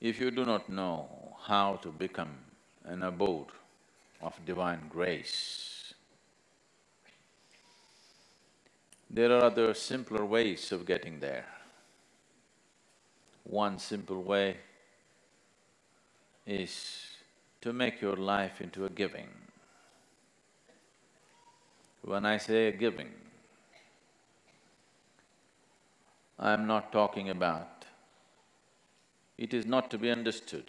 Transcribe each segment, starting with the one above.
If you do not know how to become an abode of divine grace, there are other simpler ways of getting there. One simple way is to make your life into a giving. When I say a giving, I'm not talking about… it is not to be understood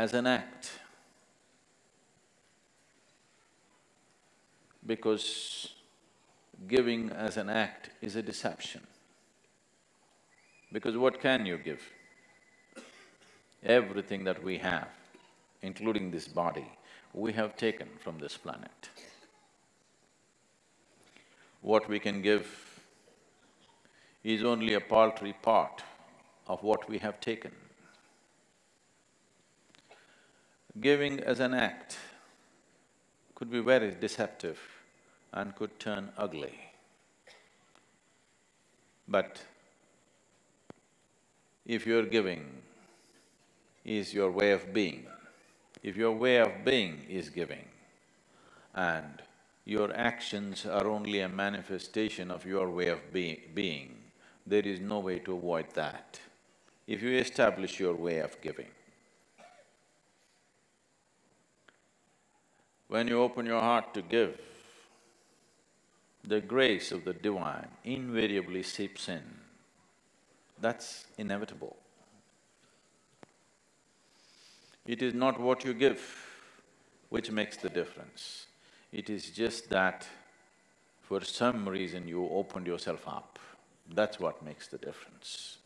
as an act, because giving as an act is a deception. Because what can you give? Everything that we have, including this body, we have taken from this planet. What we can give is only a paltry part of what we have taken. Giving as an act could be very deceptive and could turn ugly. But if your giving is your way of being, if your way of being is giving, and your actions are only a manifestation of your way of being, there is no way to avoid that. If you establish your way of giving, when you open your heart to give, the grace of the divine invariably seeps in. That's inevitable. It is not what you give which makes the difference. It is just that for some reason you opened yourself up. That's what makes the difference.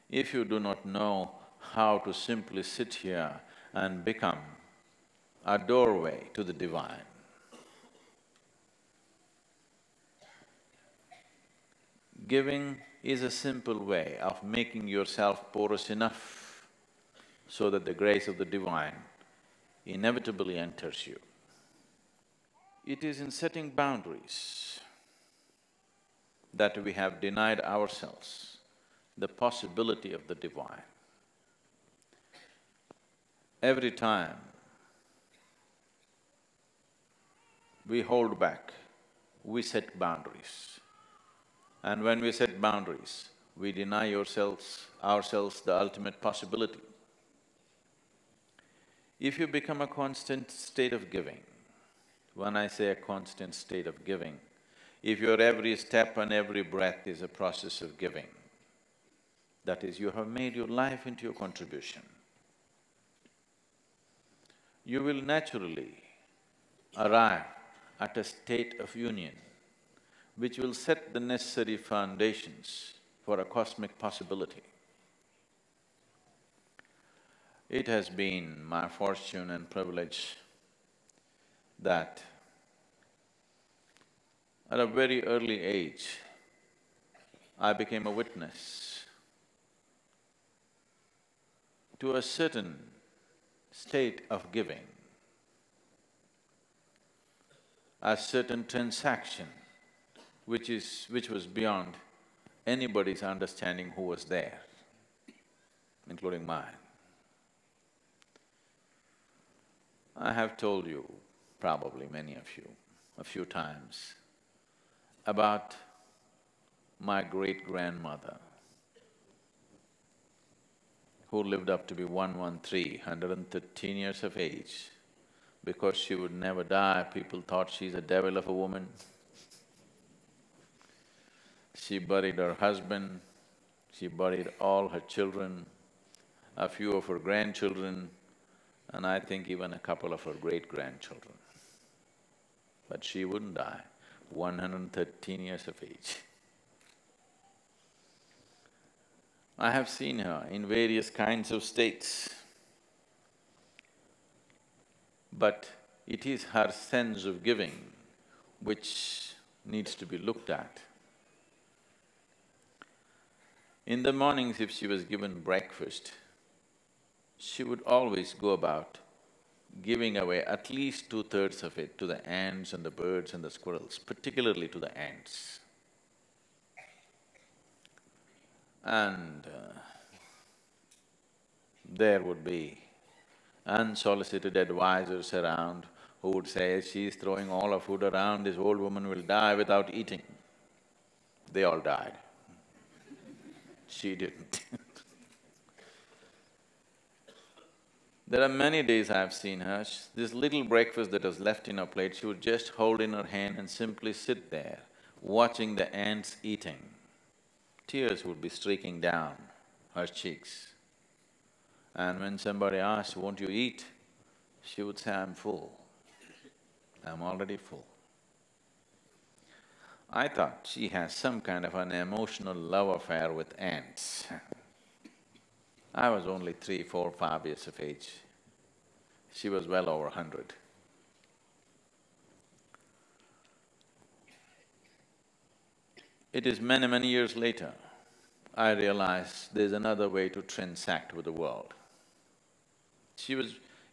If you do not know how to simply sit here and become a doorway to the divine, giving is a simple way of making yourself porous enough so that the grace of the divine inevitably enters you. It is in setting boundaries that we have denied ourselves the possibility of the divine. Every time we hold back, we set boundaries. And when we set boundaries, we deny ourselves the ultimate possibility. If you become a constant state of giving, when I say a constant state of giving, if your every step and every breath is a process of giving, that is, you have made your life into a contribution, you will naturally arrive at a state of union which will set the necessary foundations for a cosmic possibility. It has been my fortune and privilege that at a very early age, I became a witness to a certain state of giving, a certain transaction which was beyond anybody's understanding who was there, including mine. I have told you, probably many of you, a few times, about my great-grandmother, who lived up to be 113 years of age. Because she would never die, people thought she's a devil of a woman. She buried her husband, she buried all her children, a few of her grandchildren, and I think even a couple of her great-grandchildren. But she wouldn't die, 113 years of age. I have seen her in various kinds of states, but it is her sense of giving which needs to be looked at. In the mornings, if she was given breakfast, she would always go about giving away at least 2/3 of it to the ants and the birds and the squirrels, particularly to the ants. And there would be unsolicited advisors around who would say, she's throwing all her food around, this old woman will die without eating. They all died. She didn't. There are many days I've seen her, this little breakfast that was left in her plate, she would just hold in her hand and simply sit there, watching the ants eating. Tears would be streaking down her cheeks. And when somebody asked, won't you eat? She would say, I'm full. I'm already full. I thought she has some kind of an emotional love affair with ants. I was only 3, 4, 5 years of age. She was well over 100. It is many, many years later, I realized there's another way to transact with the world.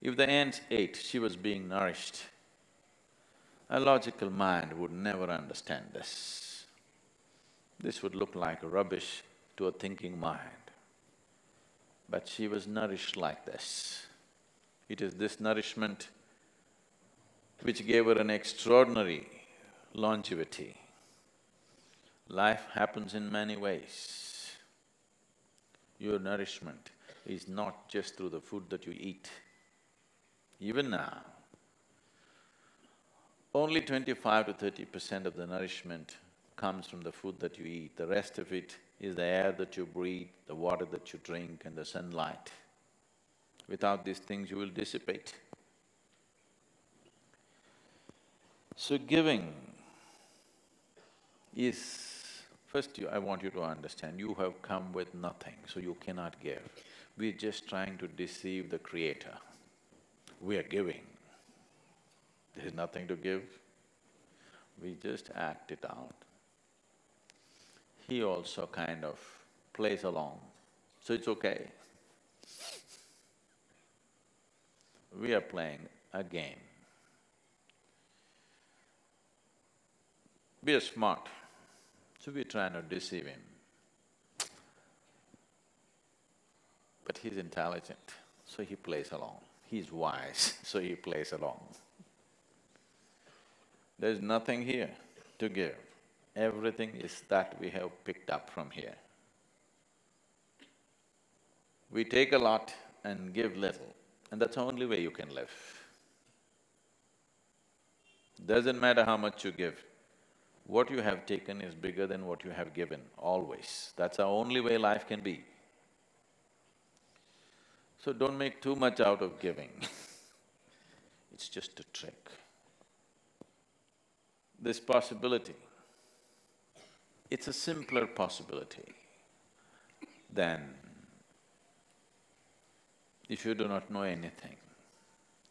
If the ants ate, she was being nourished. A logical mind would never understand this. This would look like rubbish to a thinking mind. But she was nourished like this. It is this nourishment which gave her an extraordinary longevity. Life happens in many ways. Your nourishment is not just through the food that you eat. Even now, only 25 to 30% of the nourishment comes from the food that you eat. The rest of it is the air that you breathe, the water that you drink and the sunlight. Without these things, you will dissipate. So giving is… First, I want you to understand, you have come with nothing, so you cannot give. We're just trying to deceive the Creator. We are giving. There's nothing to give. We just act it out. He also kind of plays along, so it's okay. We are playing a game. We are smart, so we're trying to deceive him. But he's intelligent, so he plays along. He's wise, so he plays along. There's nothing here to give. Everything is that we have picked up from here. We take a lot and give little, and that's the only way you can live. Doesn't matter how much you give, what you have taken is bigger than what you have given, always. That's the only way life can be. So don't make too much out of giving. It's just a trick. This possibility, it's a simpler possibility than if you do not know anything,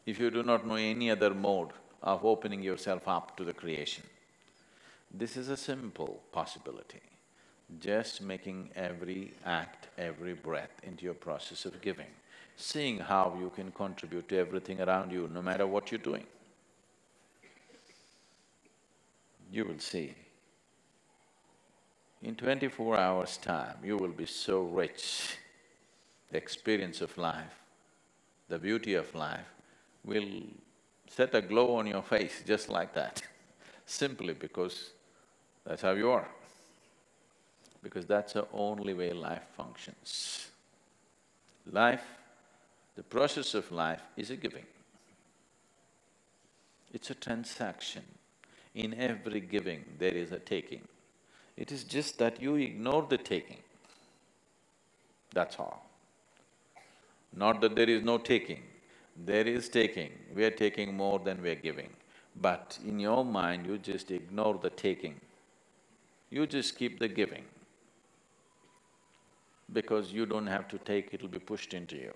if you do not know any other mode of opening yourself up to the creation. This is a simple possibility, just making every act, every breath into your process of giving, seeing how you can contribute to everything around you, no matter what you're doing. You will see, in 24 hours' time, you will be so rich. The experience of life, the beauty of life will set a glow on your face just like that, simply because that's how you are. Because that's the only way life functions. Life, the process of life is a giving. It's a transaction. In every giving, there is a taking. It is just that you ignore the taking. That's all. Not that there is no taking. There is taking. We are taking more than we are giving. But in your mind, you just ignore the taking. You just keep the giving. Because you don't have to take, it'll be pushed into you.